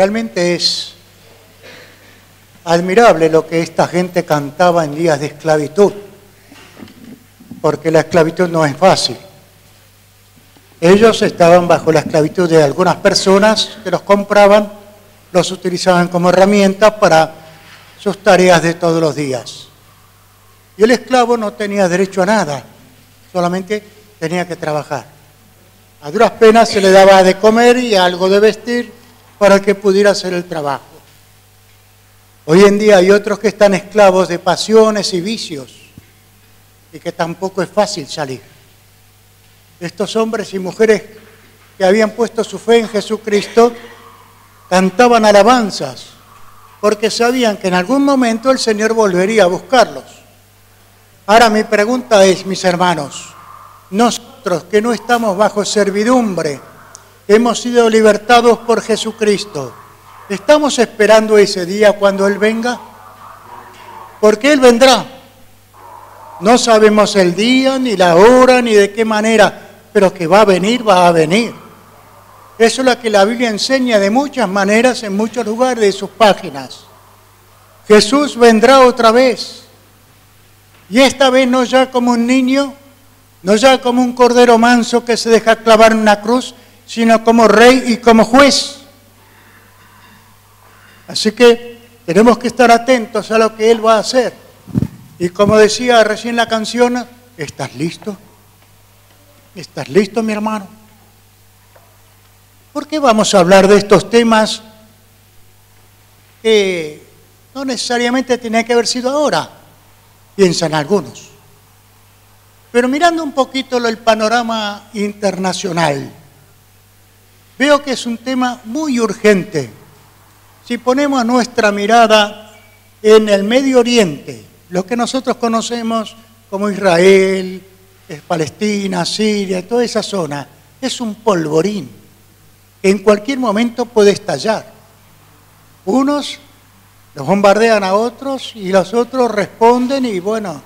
realmente es admirable lo que esta gente cantaba en días de esclavitud, porque la esclavitud no es fácil. Ellos estaban bajo la esclavitud de algunas personas que los compraban, los utilizaban como herramientas para sus tareas de todos los días. Y el esclavo no tenía derecho a nada, solamente tenía que trabajar. A duras penas se le daba de comer y algo de vestir para que pudiera hacer el trabajo. Hoy en día hay otros que están esclavos de pasiones y vicios y que tampoco es fácil salir. Estos hombres y mujeres que habían puesto su fe en Jesucristo cantaban alabanzas porque sabían que en algún momento el Señor volvería a buscarlos. Ahora mi pregunta es, mis hermanos, nosotros que no estamos bajo servidumbre, hemos sido libertados por Jesucristo, ¿estamos esperando ese día cuando Él venga? Porque Él vendrá. No sabemos el día, ni la hora, ni de qué manera, pero que va a venir, va a venir. Eso es lo que la Biblia enseña de muchas maneras, en muchos lugares de sus páginas. Jesús vendrá otra vez. Y esta vez no ya como un niño, no ya como un cordero manso que se deja clavar en una cruz, sino como rey y como juez. Así que tenemos que estar atentos a lo que Él va a hacer. Y como decía recién la canción, ¿estás listo? ¿Estás listo, mi hermano? ¿Por qué vamos a hablar de estos temas que no necesariamente tenía que haber sido ahora? Piensan algunos. Pero mirando un poquito el panorama internacional, veo que es un tema muy urgente. Si ponemos nuestra mirada en el Medio Oriente, lo que nosotros conocemos como Israel, Palestina, Siria, toda esa zona, es un polvorín que en cualquier momento puede estallar. Unos los bombardean a otros y los otros responden y bueno,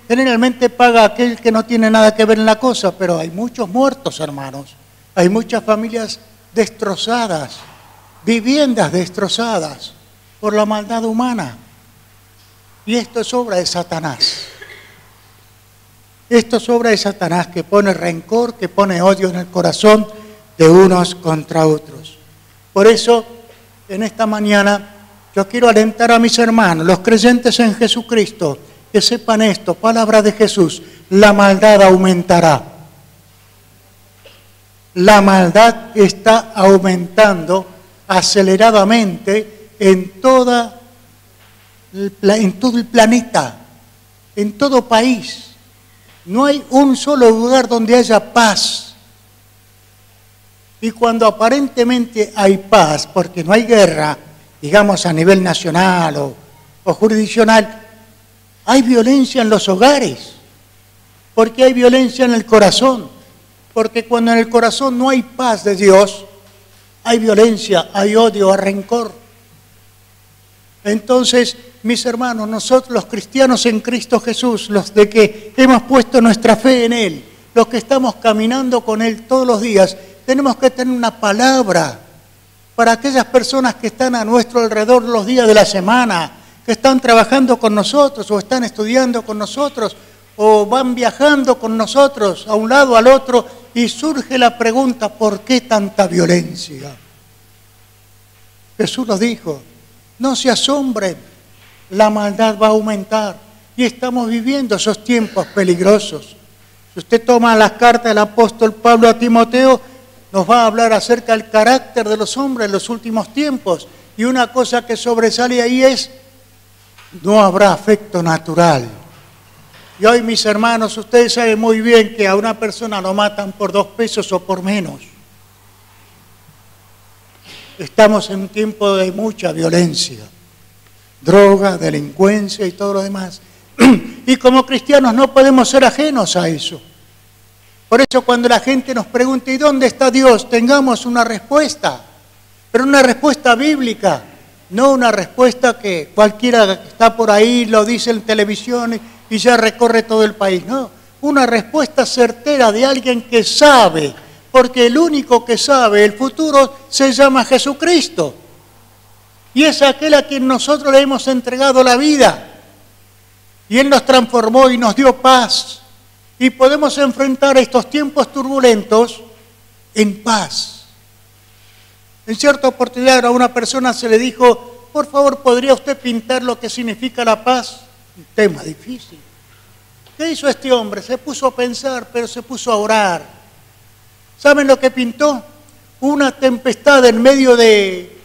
generalmente paga aquel que no tiene nada que ver en la cosa, pero hay muchos muertos, hermanos. Hay muchas familias destrozadas, viviendas destrozadas por la maldad humana. Y esto es obra de Satanás. Esto es obra de Satanás que pone rencor, que pone odio en el corazón de unos contra otros. Por eso, en esta mañana, yo quiero alentar a mis hermanos, los creyentes en Jesucristo, que sepan esto, palabra de Jesús, la maldad aumentará. La maldad está aumentando aceleradamente en todo el planeta, en todo país. No hay un solo lugar donde haya paz. Y cuando aparentemente hay paz, porque no hay guerra, digamos a nivel nacional o jurisdiccional, hay violencia en los hogares, porque hay violencia en el corazón, porque cuando en el corazón no hay paz de Dios, hay violencia, hay odio, hay rencor. Entonces, mis hermanos, nosotros los cristianos en Cristo Jesús, los de que hemos puesto nuestra fe en Él, los que estamos caminando con Él todos los días, tenemos que tener una palabra para aquellas personas que están a nuestro alrededor los días de la semana, que están trabajando con nosotros o están estudiando con nosotros o van viajando con nosotros a un lado al otro y surge la pregunta, ¿por qué tanta violencia? Jesús nos dijo, no se asombren, la maldad va a aumentar y estamos viviendo esos tiempos peligrosos. Si usted toma las cartas del apóstol Pablo a Timoteo, nos va a hablar acerca del carácter de los hombres en los últimos tiempos. Y una cosa que sobresale ahí es, no habrá afecto natural. Y hoy, mis hermanos, ustedes saben muy bien que a una persona lo matan por 2 pesos o por menos. Estamos en un tiempo de mucha violencia, droga, delincuencia y todo lo demás. Y como cristianos no podemos ser ajenos a eso. Por eso cuando la gente nos pregunta, ¿y dónde está Dios?, tengamos una respuesta, pero una respuesta bíblica, no una respuesta que cualquiera que está por ahí lo dice en televisión y ya recorre todo el país. No, una respuesta certera de alguien que sabe porque el único que sabe el futuro se llama Jesucristo. Y es aquel a quien nosotros le hemos entregado la vida. Y Él nos transformó y nos dio paz. Y podemos enfrentar estos tiempos turbulentos en paz. En cierta oportunidad a una persona se le dijo, por favor, ¿podría usted pintar lo que significa la paz? Un tema difícil. ¿Qué hizo este hombre? Se puso a pensar, pero se puso a orar. ¿Saben lo que pintó? Una tempestad en medio de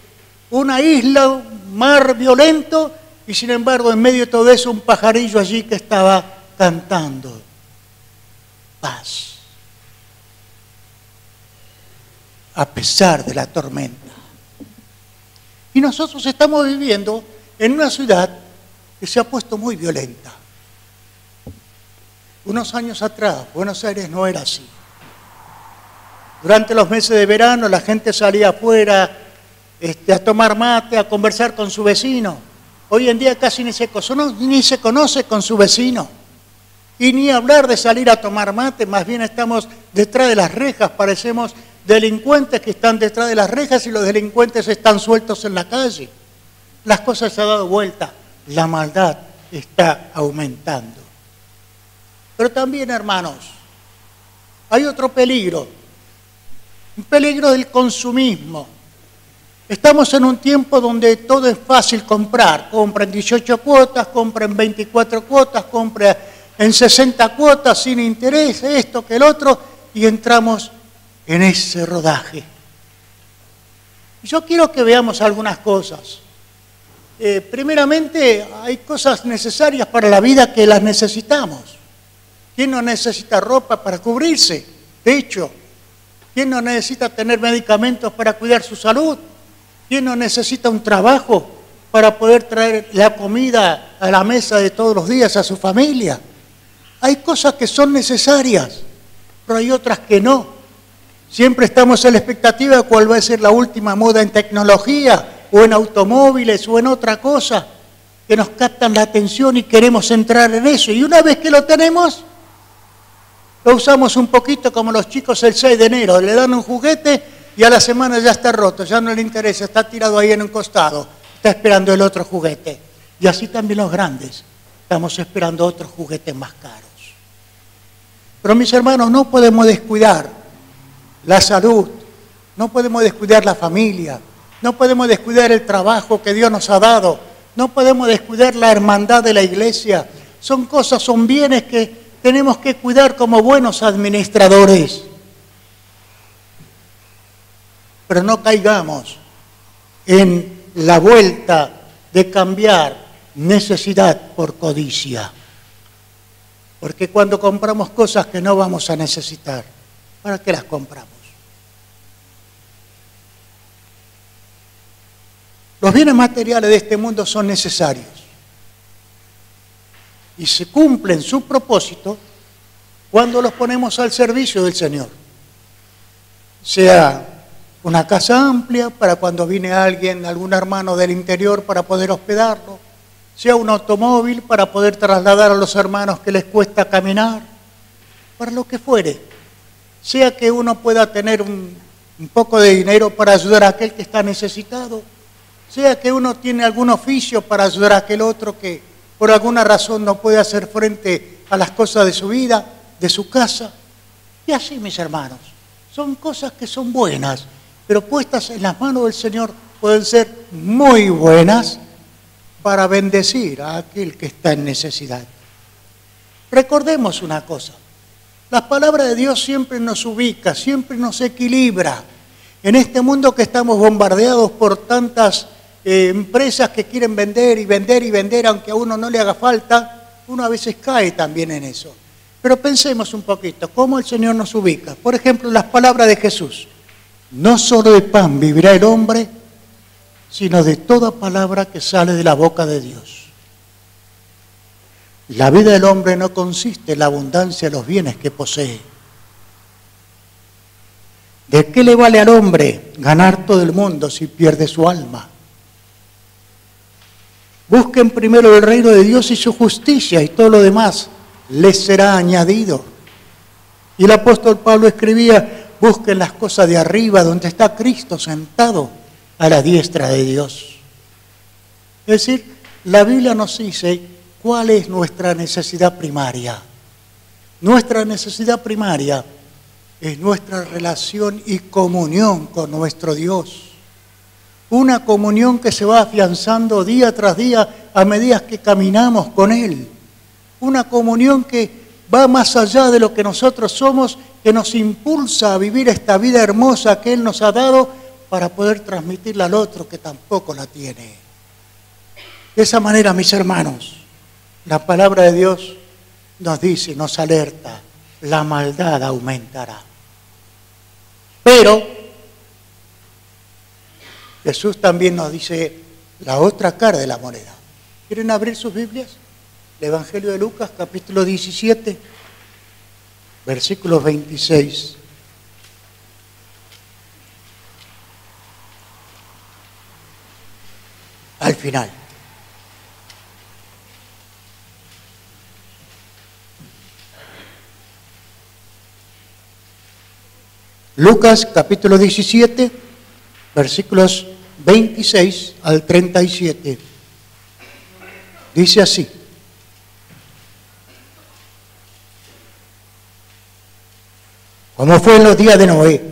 una isla, un mar violento, y sin embargo en medio de todo eso un pajarillo allí que estaba cantando. Paz. A pesar de la tormenta. Y nosotros estamos viviendo en una ciudad que se ha puesto muy violenta. Unos años atrás, Buenos Aires no era así. Durante los meses de verano la gente salía afuera a tomar mate, a conversar con su vecino. Hoy en día casi ni se conoce con su vecino. Y ni hablar de salir a tomar mate, más bien estamos detrás de las rejas, parecemos delincuentes que están detrás de las rejas y los delincuentes están sueltos en la calle. Las cosas se han dado vuelta, la maldad está aumentando. Pero también, hermanos, hay otro peligro, un peligro del consumismo. Estamos en un tiempo donde todo es fácil comprar. Compra en 18 cuotas, compra en 24 cuotas, compra en 60 cuotas sin interés, esto que el otro, y entramos en ese rodaje. Yo quiero que veamos algunas cosas. Primeramente, hay cosas necesarias para la vida que las necesitamos. ¿Quién no necesita ropa para cubrirse? Techo. ¿Quién no necesita tener medicamentos para cuidar su salud? ¿Quién no necesita un trabajo para poder traer la comida a la mesa de todos los días a su familia? Hay cosas que son necesarias, pero hay otras que no. Siempre estamos en la expectativa de cuál va a ser la última moda en tecnología, o en automóviles, o en otra cosa, que nos captan la atención y queremos entrar en eso. Y una vez que lo tenemos, lo usamos un poquito como los chicos el 6 de enero. Le dan un juguete y a la semana ya está roto, ya no le interesa, está tirado ahí en un costado, está esperando el otro juguete. Y así también los grandes, estamos esperando otros juguetes más caros. Pero mis hermanos, no podemos descuidar la salud, no podemos descuidar la familia, no podemos descuidar el trabajo que Dios nos ha dado, no podemos descuidar la hermandad de la iglesia. Son cosas, son bienes que tenemos que cuidar como buenos administradores. Pero no caigamos en la vuelta de cambiar necesidad por codicia. Porque cuando compramos cosas que no vamos a necesitar, ¿para qué las compramos? Los bienes materiales de este mundo son necesarios y se cumplen su propósito cuando los ponemos al servicio del Señor. Sea una casa amplia para cuando viene alguien, algún hermano del interior para poder hospedarlo, sea un automóvil para poder trasladar a los hermanos que les cuesta caminar, para lo que fuere, sea que uno pueda tener un poco de dinero para ayudar a aquel que está necesitado, sea que uno tiene algún oficio para ayudar a aquel otro que por alguna razón no puede hacer frente a las cosas de su vida, de su casa. Y así, mis hermanos, son cosas que son buenas, pero puestas en las manos del Señor pueden ser muy buenas para bendecir a aquel que está en necesidad. Recordemos una cosa, la palabra de Dios siempre nos ubica, siempre nos equilibra. En este mundo que estamos bombardeados por tantas empresas que quieren vender y vender y vender, aunque a uno no le haga falta, uno a veces cae también en eso. Pero pensemos un poquito, ¿cómo el Señor nos ubica? Por ejemplo, las palabras de Jesús. No solo de pan vivirá el hombre, sino de toda palabra que sale de la boca de Dios. La vida del hombre no consiste en la abundancia de los bienes que posee. ¿De qué le vale al hombre ganar todo el mundo si pierde su alma? Busquen primero el reino de Dios y su justicia, y todo lo demás les será añadido. Y el apóstol Pablo escribía, busquen las cosas de arriba, donde está Cristo sentado a la diestra de Dios. Es decir, la Biblia nos dice cuál es nuestra necesidad primaria. Nuestra necesidad primaria es nuestra relación y comunión con nuestro Dios. Una comunión que se va afianzando día tras día a medida que caminamos con Él. Una comunión que va más allá de lo que nosotros somos, que nos impulsa a vivir esta vida hermosa que Él nos ha dado para poder transmitirla al otro que tampoco la tiene. De esa manera, mis hermanos, la palabra de Dios nos dice, nos alerta, la maldad aumentará. Pero Jesús también nos dice la otra cara de la moneda. ¿Quieren abrir sus Biblias? El Evangelio de Lucas, capítulo 17, versículos 26. Al final. Lucas, capítulo 17, versículos 26 al 37. Dice así. Como fue en los días de Noé,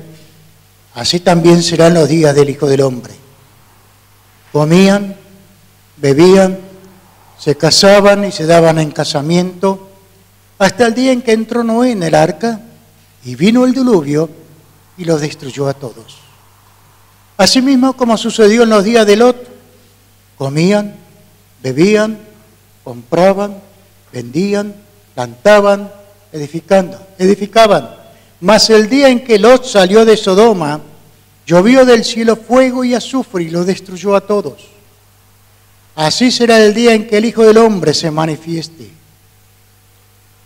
así también serán los días del Hijo del Hombre. Comían, bebían, se casaban y se daban en casamiento, hasta el día en que entró Noé en el arca, y vino el diluvio y los destruyó a todos. Asimismo, como sucedió en los días de Lot, comían, bebían, compraban, vendían, plantaban, edificaban. Mas el día en que Lot salió de Sodoma, llovió del cielo fuego y azufre y lo destruyó a todos. Así será el día en que el Hijo del Hombre se manifieste.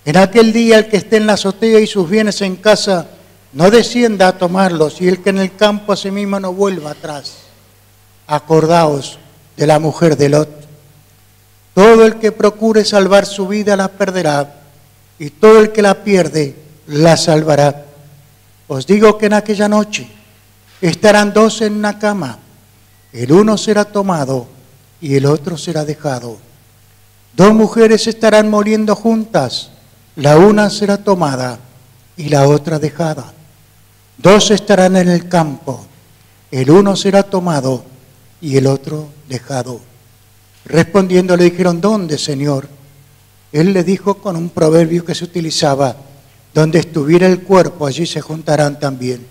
En aquel día el que esté en la azotea y sus bienes en casa, no descienda a tomarlos, y el que en el campo a sí mismo no vuelva atrás. Acordaos de la mujer de Lot. Todo el que procure salvar su vida la perderá, y todo el que la pierde la salvará. Os digo que en aquella noche estarán dos en una cama, el uno será tomado y el otro será dejado. Dos mujeres estarán muriendo juntas, la una será tomada y la otra dejada. Dos estarán en el campo, el uno será tomado y el otro dejado. Respondiendo le dijeron, ¿dónde, Señor? Él le dijo con un proverbio que se utilizaba, donde estuviera el cuerpo, allí se juntarán también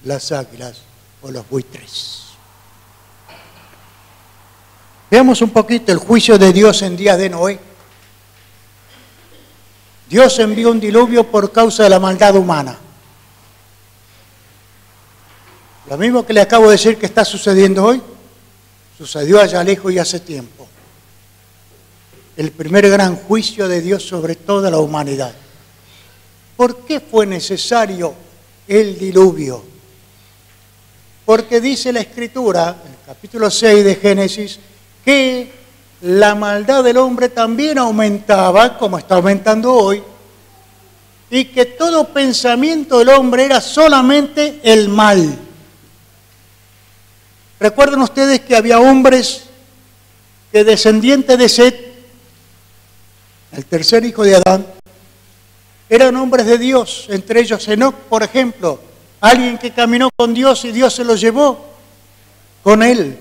las águilas o los buitres. Veamos un poquito el juicio de Dios en días de Noé. Dios envió un diluvio por causa de la maldad humana. Lo mismo que le acabo de decir que está sucediendo hoy, sucedió allá lejos y hace tiempo. El primer gran juicio de Dios sobre toda la humanidad. ¿Por qué fue necesario el diluvio? Porque dice la Escritura, en el capítulo 6 de Génesis, que la maldad del hombre también aumentaba, como está aumentando hoy, y que todo pensamiento del hombre era solamente el mal. ¿Recuerdan ustedes que había hombres que descendientes de Set, el tercer hijo de Adán, eran hombres de Dios, entre ellos Enoc, por ejemplo, alguien que caminó con Dios y Dios se lo llevó con él.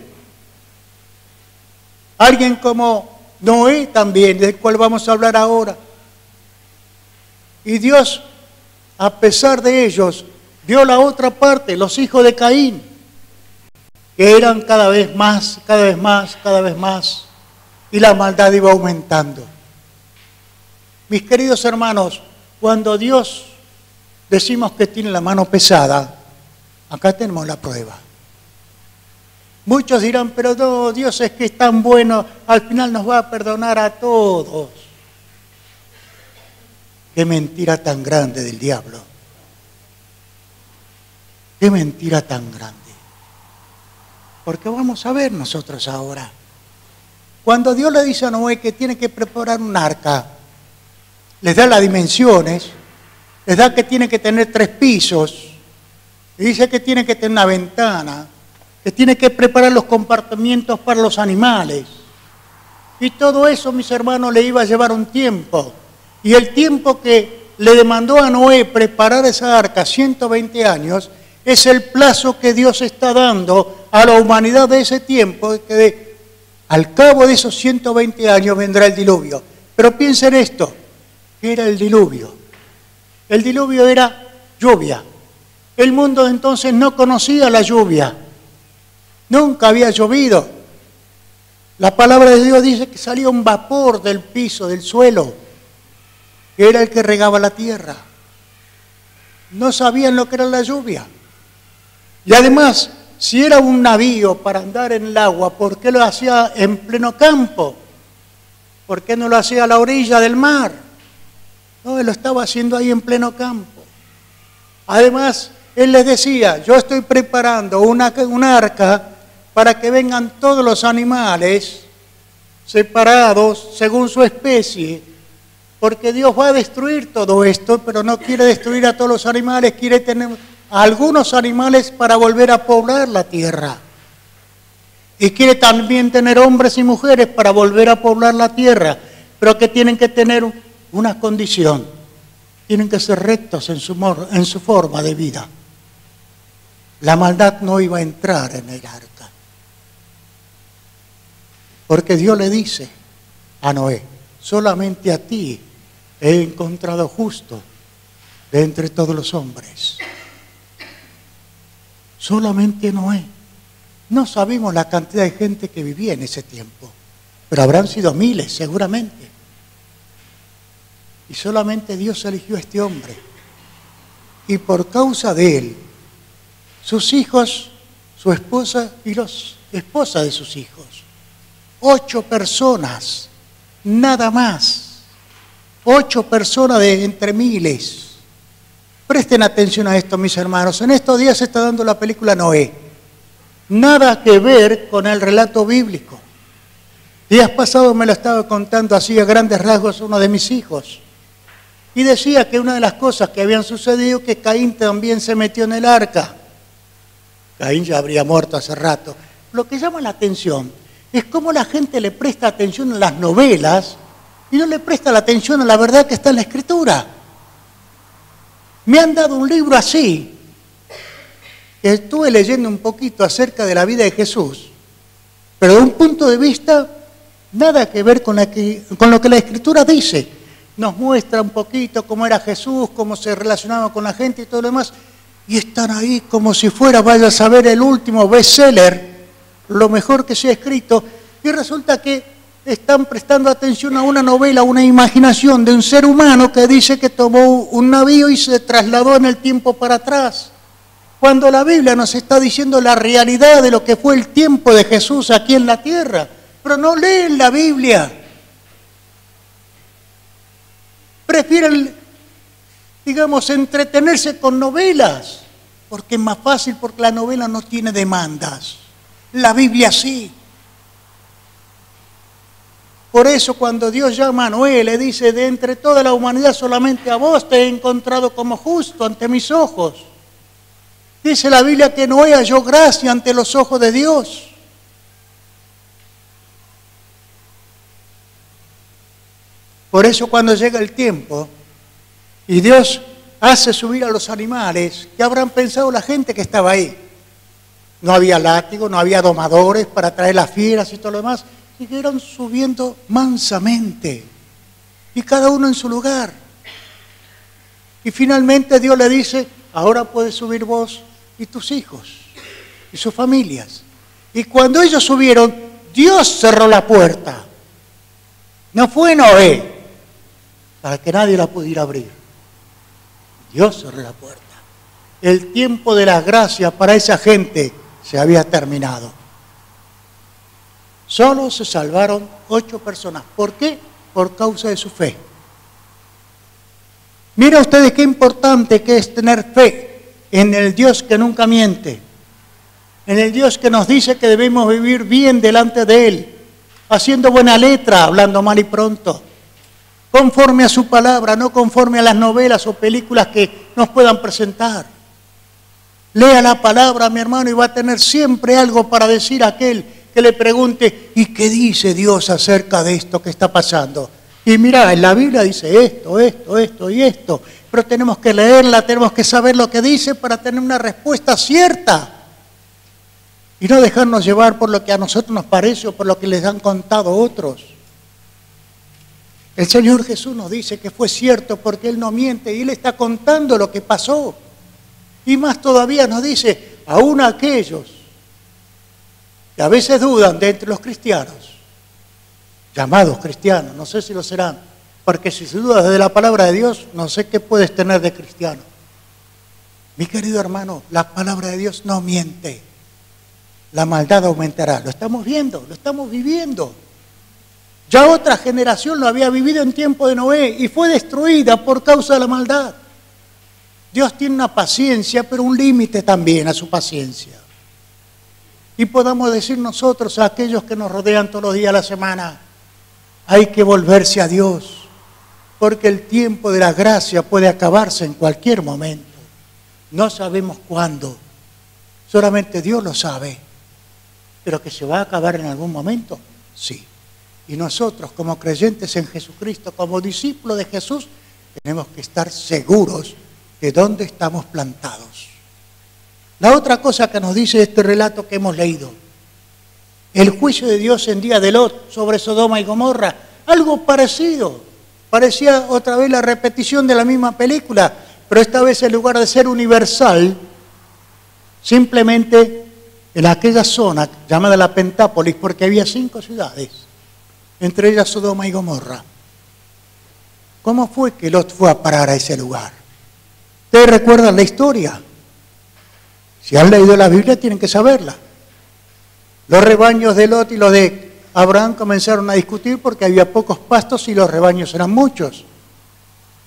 Alguien como Noé también, del cual vamos a hablar ahora. Y Dios, a pesar de ellos, vio la otra parte, los hijos de Caín, que eran cada vez más, y la maldad iba aumentando. Mis queridos hermanos, cuando Dios decimos que tiene la mano pesada, acá tenemos la prueba. Muchos dirán, pero no, Dios es que es tan bueno, al final nos va a perdonar a todos. Qué mentira tan grande del diablo. Qué mentira tan grande. Porque vamos a ver nosotros ahora. Cuando Dios le dice a Noé que tiene que preparar un arca, les da las dimensiones, les da que tiene que tener 3 pisos, Y dice que tiene que tener una ventana, que tiene que preparar los compartimientos para los animales. Y todo eso, mis hermanos, le iba a llevar un tiempo. Y el tiempo que le demandó a Noé preparar esa arca, 120 años, es el plazo que Dios está dando a la humanidad de ese tiempo, que al cabo de esos 120 años vendrá el diluvio. Pero piensen esto, ¿qué era el diluvio? El diluvio era lluvia. El mundo entonces no conocía la lluvia. Nunca había llovido. La palabra de Dios dice que salía un vapor del piso, del suelo, que era el que regaba la tierra. No sabían lo que era la lluvia. Y además, si era un navío para andar en el agua, ¿por qué lo hacía en pleno campo? ¿Por qué no lo hacía a la orilla del mar? No, él lo estaba haciendo ahí en pleno campo. Además, él les decía, yo estoy preparando una arca para que vengan todos los animales separados según su especie, porque Dios va a destruir todo esto, pero no quiere destruir a todos los animales, quiere tener a algunos animales para volver a poblar la tierra. Y quiere también tener hombres y mujeres para volver a poblar la tierra, pero que tienen que tener una condición, tienen que ser rectos en su forma de vida. La maldad no iba a entrar en el arca, porque Dios le dice a Noé, solamente a ti he encontrado justo de entre todos los hombres. Solamente Noé. No sabemos la cantidad de gente que vivía en ese tiempo, pero habrán sido miles seguramente. Y solamente Dios eligió a este hombre. Y por causa de él, sus hijos, su esposa y las esposas de sus hijos. 8 personas, nada más. 8 personas de entre miles. Presten atención a esto, mis hermanos. En estos días se está dando la película Noé. Nada que ver con el relato bíblico. Días pasados me lo estaba contando así a grandes rasgos uno de mis hijos. Y decía que una de las cosas que habían sucedido que Caín también se metió en el arca. Caín ya habría muerto hace rato. Lo que llama la atención es cómo la gente le presta atención a las novelas y no le presta la atención a la verdad que está en la Escritura. Me han dado un libro así, que estuve leyendo un poquito acerca de la vida de Jesús, pero de un punto de vista nada que ver con lo que la Escritura dice. Nos muestra un poquito cómo era Jesús, cómo se relacionaba con la gente y todo lo demás, y están ahí como si fuera, vaya a saber, el último bestseller, lo mejor que se ha escrito, y resulta que están prestando atención a una novela, una imaginación de un ser humano que dice que tomó un navío y se trasladó en el tiempo para atrás. Cuando la Biblia nos está diciendo la realidad de lo que fue el tiempo de Jesús aquí en la tierra, pero no leen la Biblia. Prefieren, digamos, entretenerse con novelas, porque es más fácil, porque la novela no tiene demandas. La Biblia sí. Por eso cuando Dios llama a Noé, le dice, de entre toda la humanidad solamente a vos te he encontrado como justo ante mis ojos. Dice la Biblia que Noé halló gracia ante los ojos de Dios. Por eso cuando llega el tiempo y Dios hace subir a los animales, ¿qué habrán pensado la gente que estaba ahí? No había látigo, no había domadores para traer las fieras y todo lo demás. Siguieron subiendo mansamente y cada uno en su lugar. Y finalmente Dios le dice, ahora puedes subir vos y tus hijos y sus familias. Y cuando ellos subieron, Dios cerró la puerta. No fue Noé para que nadie la pudiera abrir. Dios cerró la puerta. El tiempo de la gracia para esa gente se había terminado. Solo se salvaron 8 personas. ¿Por qué? Por causa de su fe. Mira ustedes qué importante que es tener fe en el Dios que nunca miente, en el Dios que nos dice que debemos vivir bien delante de Él, haciendo buena letra, hablando mal y pronto, conforme a su palabra, no conforme a las novelas o películas que nos puedan presentar. Lea la palabra, mi hermano, y va a tener siempre algo para decir a aquel que le pregunte, ¿y qué dice Dios acerca de esto que está pasando? Y mira, en la Biblia dice esto, esto, esto y esto, pero tenemos que leerla, tenemos que saber lo que dice para tener una respuesta cierta. Y no dejarnos llevar por lo que a nosotros nos parece o por lo que les han contado otros. El Señor Jesús nos dice que fue cierto porque Él no miente y Él está contando lo que pasó. Y más todavía nos dice, aún aquellos que a veces dudan de entre los cristianos, llamados cristianos, no sé si lo serán, porque si dudas de la palabra de Dios, no sé qué puedes tener de cristiano. Mi querido hermano, la palabra de Dios no miente. La maldad aumentará. Lo estamos viendo, lo estamos viviendo. Ya otra generación lo había vivido en tiempo de Noé y fue destruida por causa de la maldad. Dios tiene una paciencia, pero un límite también a su paciencia. Y podamos decir nosotros a aquellos que nos rodean todos los días de la semana, hay que volverse a Dios, porque el tiempo de la gracia puede acabarse en cualquier momento. No sabemos cuándo, solamente Dios lo sabe, pero que se va a acabar en algún momento, sí. Y nosotros como creyentes en Jesucristo, como discípulos de Jesús, tenemos que estar seguros de dónde estamos plantados. La otra cosa que nos dice este relato que hemos leído, el juicio de Dios en día de Lot sobre Sodoma y Gomorra, algo parecido, parecía otra vez la repetición de la misma película, pero esta vez en lugar de ser universal, simplemente en aquella zona llamada la Pentápolis, porque había 5 ciudades, entre ellas Sodoma y Gomorra. ¿Cómo fue que Lot fue a parar a ese lugar? ¿Ustedes recuerdan la historia? Si han leído la Biblia tienen que saberla. Los rebaños de Lot y los de Abraham comenzaron a discutir porque había pocos pastos y los rebaños eran muchos.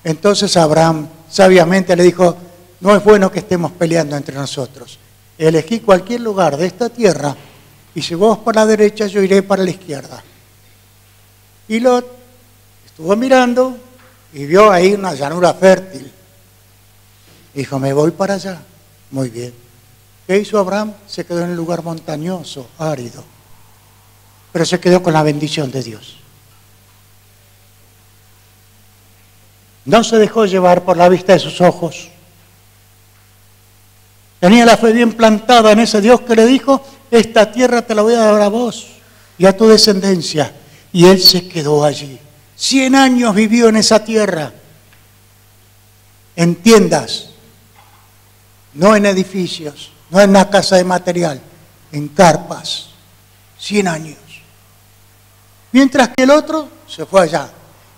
Entonces Abraham sabiamente le dijo, no es bueno que estemos peleando entre nosotros. Elegí cualquier lugar de esta tierra y si vos para la derecha yo iré para la izquierda. Y Lot estuvo mirando y vio ahí una llanura fértil. Dijo, me voy para allá. Muy bien. ¿Qué hizo Abraham? Se quedó en un lugar montañoso, árido. Pero se quedó con la bendición de Dios. No se dejó llevar por la vista de sus ojos. Tenía la fe bien plantada en ese Dios que le dijo, esta tierra te la voy a dar a vos y a tu descendencia. Y él se quedó allí. 100 años vivió en esa tierra. En tiendas, no en edificios, no en una casa de material, en carpas. 100 años. Mientras que el otro se fue allá.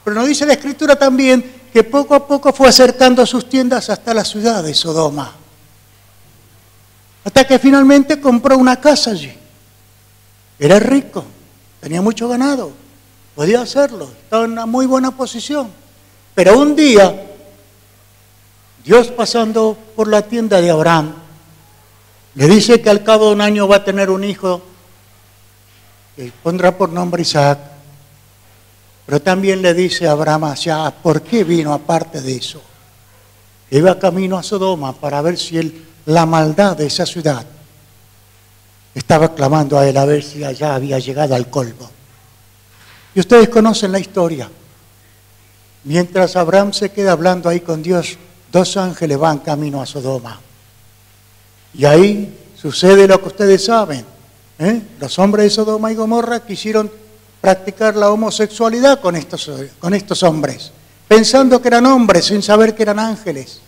Pero nos dice la Escritura también que poco a poco fue acercando sus tiendas hasta la ciudad de Sodoma. Hasta que finalmente compró una casa allí. Era rico, tenía mucho ganado, podía hacerlo, estaba en una muy buena posición. Pero un día, Dios pasando por la tienda de Abraham, le dice que al cabo de un año va a tener un hijo que pondrá por nombre Isaac. Pero también le dice a Abraham allá, ¿por qué vino aparte de eso? Iba camino a Sodoma para ver si la maldad de esa ciudad estaba clamando a él a ver si allá había llegado al colmo. Y ustedes conocen la historia. Mientras Abraham se queda hablando ahí con Dios, 2 ángeles van camino a Sodoma. Y ahí sucede lo que ustedes saben. Los hombres de Sodoma y Gomorra quisieron practicar la homosexualidad con estos hombres, pensando que eran hombres sin saber que eran ángeles.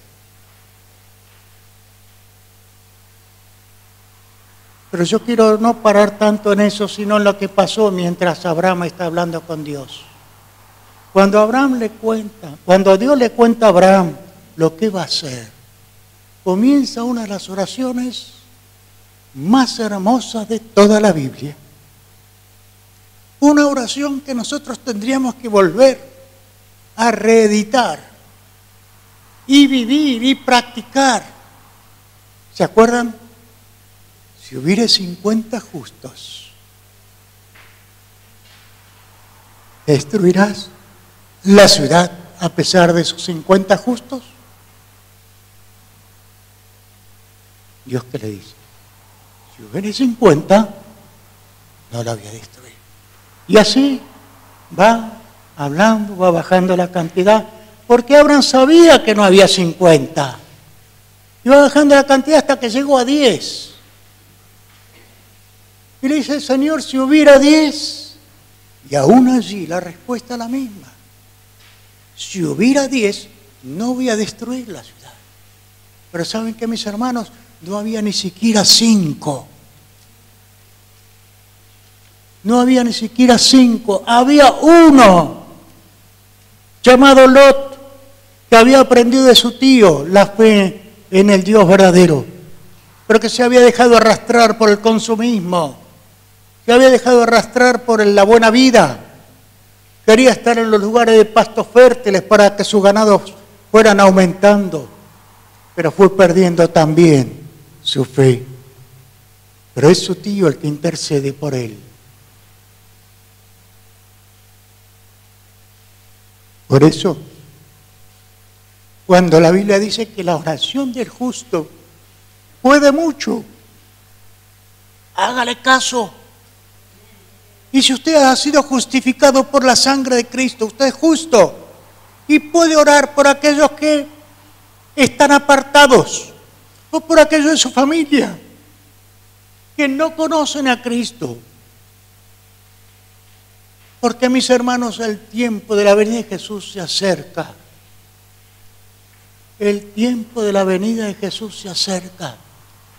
Pero yo quiero no parar tanto en eso, sino en lo que pasó mientras Abraham está hablando con Dios. Cuando Dios le cuenta a Abraham lo que va a hacer, comienza una de las oraciones más hermosas de toda la Biblia. Una oración que nosotros tendríamos que volver a reeditar y vivir y practicar. ¿Se acuerdan? Si hubiere 50 justos, ¿destruirás la ciudad a pesar de sus 50 justos? Dios que le dice, si hubiera 50, no lo voy a destruir. Y así va hablando, va bajando la cantidad, porque Abraham sabía que no había 50. Y va bajando la cantidad hasta que llegó a 10. Y le dice, Señor, si hubiera 10, y aún allí la respuesta es la misma. Si hubiera 10, no voy a destruir la ciudad. Pero ¿saben qué, mis hermanos? No había ni siquiera 5. No había ni siquiera 5. Había uno, llamado Lot, que había aprendido de su tío la fe en el Dios verdadero, pero que se había dejado arrastrar por el consumismo, se había dejado arrastrar por la buena vida. Quería estar en los lugares de pastos fértiles para que sus ganados fueran aumentando, pero fue perdiendo también su fe. Pero es su tío el que intercede por él. Por eso, cuando la Biblia dice que la oración del justo puede mucho, hágale caso. Y si usted ha sido justificado por la sangre de Cristo, usted es justo y puede orar por aquellos que están apartados o por aquellos de su familia que no conocen a Cristo. Porque, mis hermanos, el tiempo de la venida de Jesús se acerca. El tiempo de la venida de Jesús se acerca.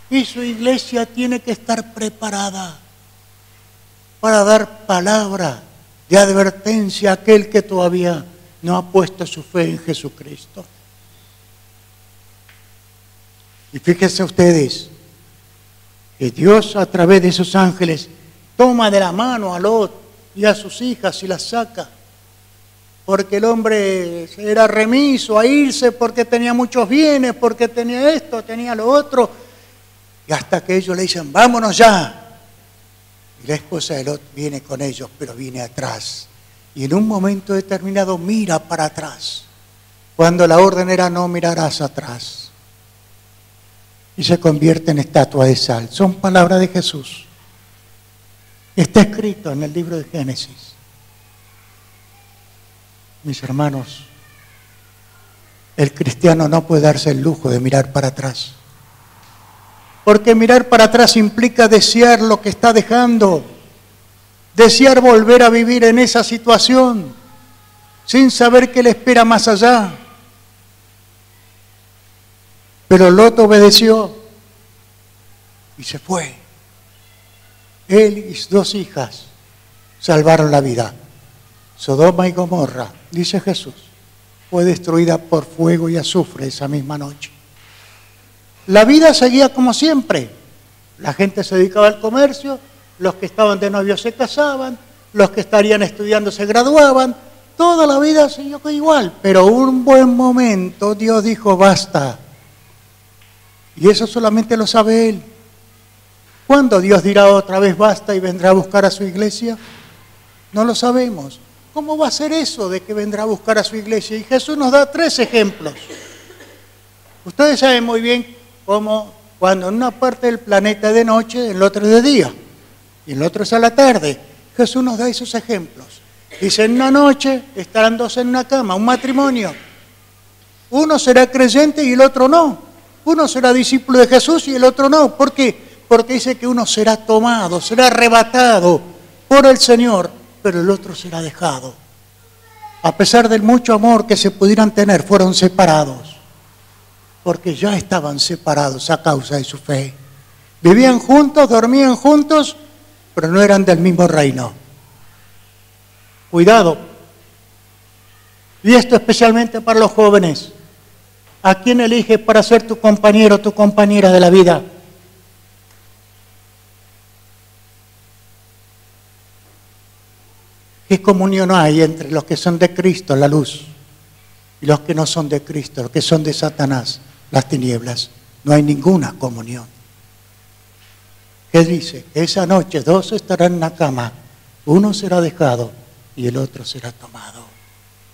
Y su iglesia tiene que estar preparada para dar palabra de advertencia a aquel que todavía no ha puesto su fe en Jesucristo. Y fíjense ustedes que Dios, a través de sus ángeles, toma de la mano a Lot y a sus hijas y las saca, porque el hombre era remiso a irse porque tenía muchos bienes, porque tenía esto, tenía lo otro, y hasta que ellos le dicen, vámonos ya. Y la esposa de Lot viene con ellos, pero viene atrás, y en un momento determinado mira para atrás, cuando la orden era no mirarás atrás, y se convierte en estatua de sal. Son palabras de Jesús. Está escrito en el libro de Génesis. Mis hermanos, el cristiano no puede darse el lujo de mirar para atrás. Porque mirar para atrás implica desear lo que está dejando, desear volver a vivir en esa situación, sin saber qué le espera más allá. Pero Lot obedeció y se fue. Él y sus 2 hijas salvaron la vida. Sodoma y Gomorra, dice Jesús, fue destruida por fuego y azufre esa misma noche. La vida seguía como siempre. La gente se dedicaba al comercio, los que estaban de novios se casaban, los que estarían estudiando se graduaban. Toda la vida siguió igual, pero un buen momento Dios dijo basta. Y eso solamente lo sabe Él. ¿Cuándo Dios dirá otra vez basta y vendrá a buscar a su iglesia? No lo sabemos. ¿Cómo va a ser eso de que vendrá a buscar a su iglesia? Y Jesús nos da 3 ejemplos. Ustedes saben muy bien cómo cuando en una parte del planeta es de noche, en el otro es de día, y en el otro es a la tarde. Jesús nos da esos ejemplos. Dice, en una noche estarán 2 en una cama, un matrimonio. Uno será creyente y el otro no. Uno será discípulo de Jesús y el otro no. ¿Por qué? Porque dice que uno será tomado, será arrebatado por el Señor, pero el otro será dejado. A pesar del mucho amor que se pudieran tener, fueron separados, porque ya estaban separados a causa de su fe. Vivían juntos, dormían juntos, pero no eran del mismo reino. Cuidado. Y esto especialmente para los jóvenes. ¿A quién eliges para ser tu compañero o tu compañera de la vida? ¿Qué comunión hay entre los que son de Cristo, la luz, y los que no son de Cristo, los que son de Satanás, las tinieblas? No hay ninguna comunión. ¿Qué dice? Esa noche 2 estarán en la cama, uno será dejado y el otro será tomado.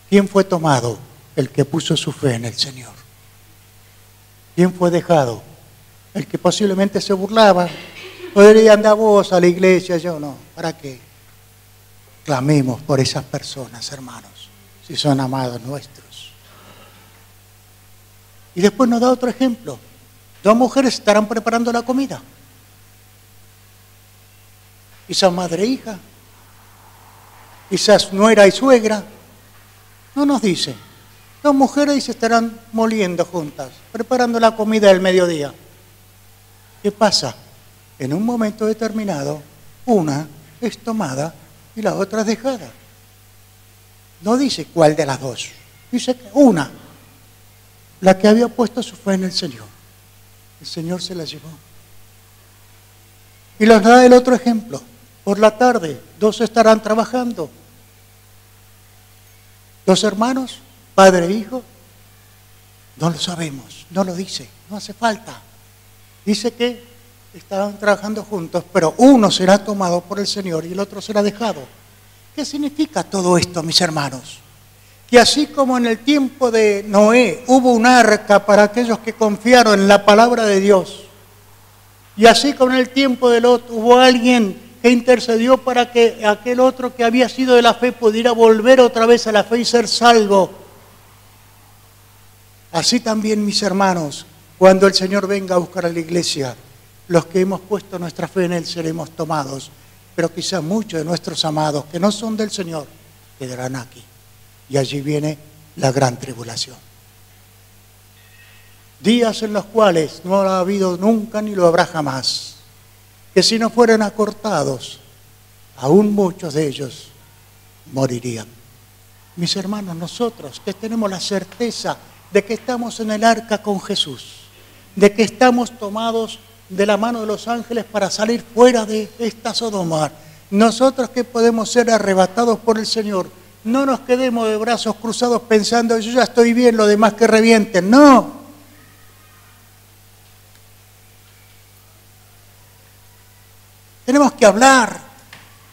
¿Quién fue tomado? El que puso su fe en el Señor. ¿Quién fue dejado? el que posiblemente se burlaba, podría andar vos a la iglesia, yo no. ¿Para qué? Clamemos por esas personas, hermanos, si son amados nuestros. Y después nos da otro ejemplo. 2 mujeres estarán preparando la comida. Quizás madre e hija, quizás nuera y suegra. No nos dice. 2 mujeres se estarán moliendo juntas, preparando la comida del mediodía. ¿Qué pasa? En un momento determinado, una es tomada y la otra es dejada. No dice cuál de las dos. Dice que una, la que había puesto su fe en el Señor. El Señor se la llevó. Y nos da el otro ejemplo. Por la tarde, 2 estarán trabajando. 2 hermanos, padre e hijo. No lo sabemos, no lo dice, no hace falta. Dice que estarán trabajando juntos, pero uno será tomado por el Señor y el otro será dejado. ¿Qué significa todo esto, mis hermanos? Que así como en el tiempo de Noé hubo un arca para aquellos que confiaron en la palabra de Dios, y así como en el tiempo de Lot hubo alguien que intercedió para que aquel otro que había sido de la fe pudiera volver otra vez a la fe y ser salvo, así también, mis hermanos, cuando el Señor venga a buscar a la iglesia, los que hemos puesto nuestra fe en Él seremos tomados, pero quizás muchos de nuestros amados que no son del Señor quedarán aquí. Y allí viene la gran tribulación. Días en los cuales no ha habido nunca ni lo habrá jamás, que si no fueran acortados, aún muchos de ellos morirían. Mis hermanos, nosotros que tenemos la certeza de que estamos en el arca con Jesús, de que estamos tomados de la mano de los ángeles para salir fuera de esta Sodoma, nosotros que podemos ser arrebatados por el Señor, no nos quedemos de brazos cruzados pensando, yo ya estoy bien, lo demás que revienten. No. Tenemos que hablar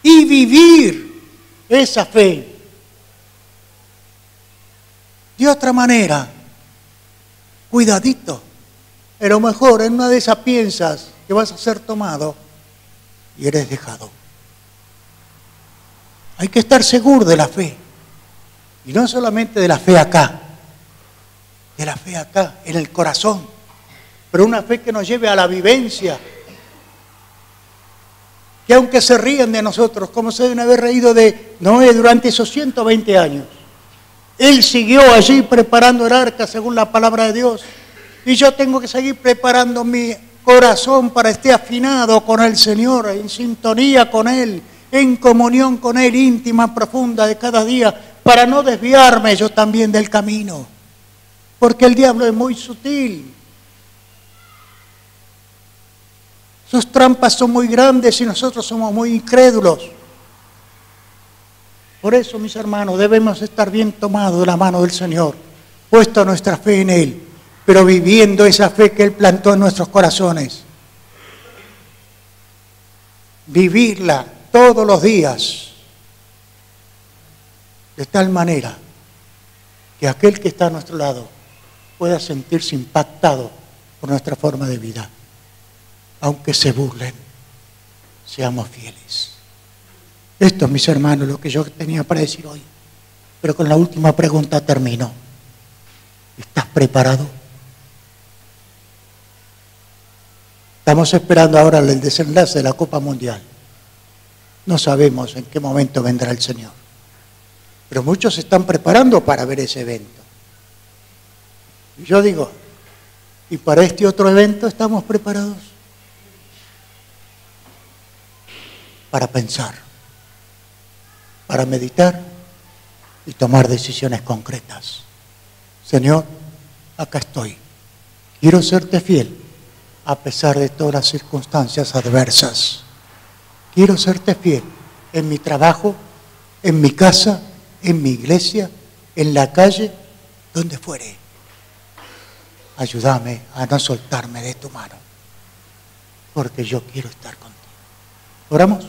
y vivir esa fe. De otra manera, cuidadito. A lo mejor en una de esas piensas que vas a ser tomado y eres dejado. Hay que estar seguro de la fe. Y no solamente de la fe acá, de la fe acá, en el corazón, pero una fe que nos lleve a la vivencia. Que aunque se ríen de nosotros, como se deben haber reído de Noé durante esos 120 años, él siguió allí preparando el arca según la palabra de Dios. Y yo tengo que seguir preparando mi corazón para estar afinado con el Señor, en sintonía con Él, en comunión con Él, íntima, profunda de cada día, para no desviarme yo también del camino. Porque el diablo es muy sutil. Sus trampas son muy grandes y nosotros somos muy incrédulos. Por eso, mis hermanos, debemos estar bien tomados de la mano del Señor, puesto nuestra fe en Él, pero viviendo esa fe que Él plantó en nuestros corazones. Vivirla todos los días, de tal manera que aquel que está a nuestro lado pueda sentirse impactado por nuestra forma de vida. Aunque se burlen, seamos fieles. Esto, mis hermanos, es lo que yo tenía para decir hoy. Pero con la última pregunta termino. ¿Estás preparado? Estamos esperando ahora el desenlace de la Copa Mundial. No sabemos en qué momento vendrá el Señor. Pero muchos se están preparando para ver ese evento. Y yo digo, ¿y para este otro evento estamos preparados? Para pensar, para meditar y tomar decisiones concretas. Señor, acá estoy. Quiero serte fiel a pesar de todas las circunstancias adversas. Quiero serte fiel en mi trabajo, en mi casa, en mi iglesia, en la calle, donde fuere. Ayúdame a no soltarme de tu mano, porque yo quiero estar contigo. ¿Oramos?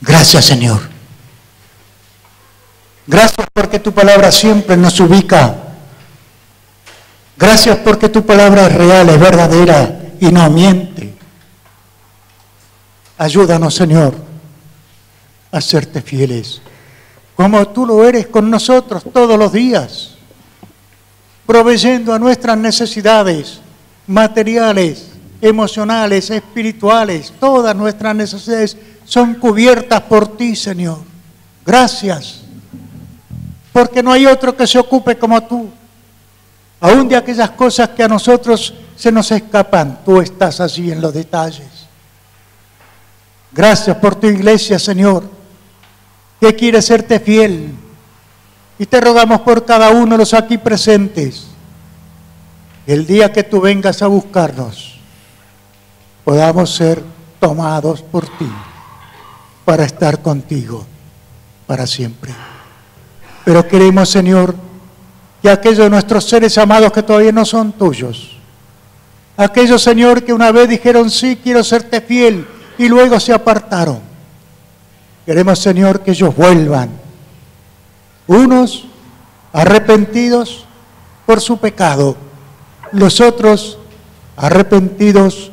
Gracias, Señor. Gracias porque tu palabra siempre nos ubica Gracias porque tu palabra es real, es verdadera y no miente. Ayúdanos, Señor, a serte fieles, como tú lo eres con nosotros todos los días, proveyendo a nuestras necesidades materiales, emocionales, espirituales. Todas nuestras necesidades son cubiertas por ti, Señor. Gracias, porque no hay otro que se ocupe como tú. Aún de aquellas cosas que a nosotros se nos escapan, tú estás allí en los detalles. Gracias por tu iglesia, Señor, que quiere serte fiel. Y te rogamos por cada uno de los aquí presentes, que el día que tú vengas a buscarnos, podamos ser tomados por ti para estar contigo para siempre. Pero queremos, Señor, que aquellos de nuestros seres amados que todavía no son tuyos, aquellos, Señor, que una vez dijeron sí, quiero serte fiel, y luego se apartaron, queremos, Señor, que ellos vuelvan, unos arrepentidos por su pecado, los otros arrepentidos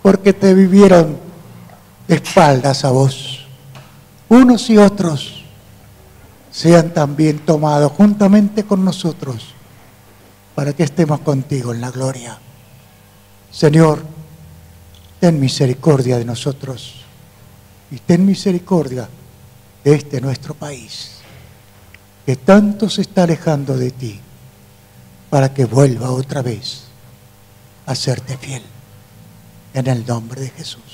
porque te vivieron de espaldas a vos. Unos y otros sean también tomados juntamente con nosotros para que estemos contigo en la gloria. Señor, ten misericordia de nosotros y ten misericordia de este nuestro país, que tanto se está alejando de ti, para que vuelva otra vez a serte fiel. En el nombre de Jesús.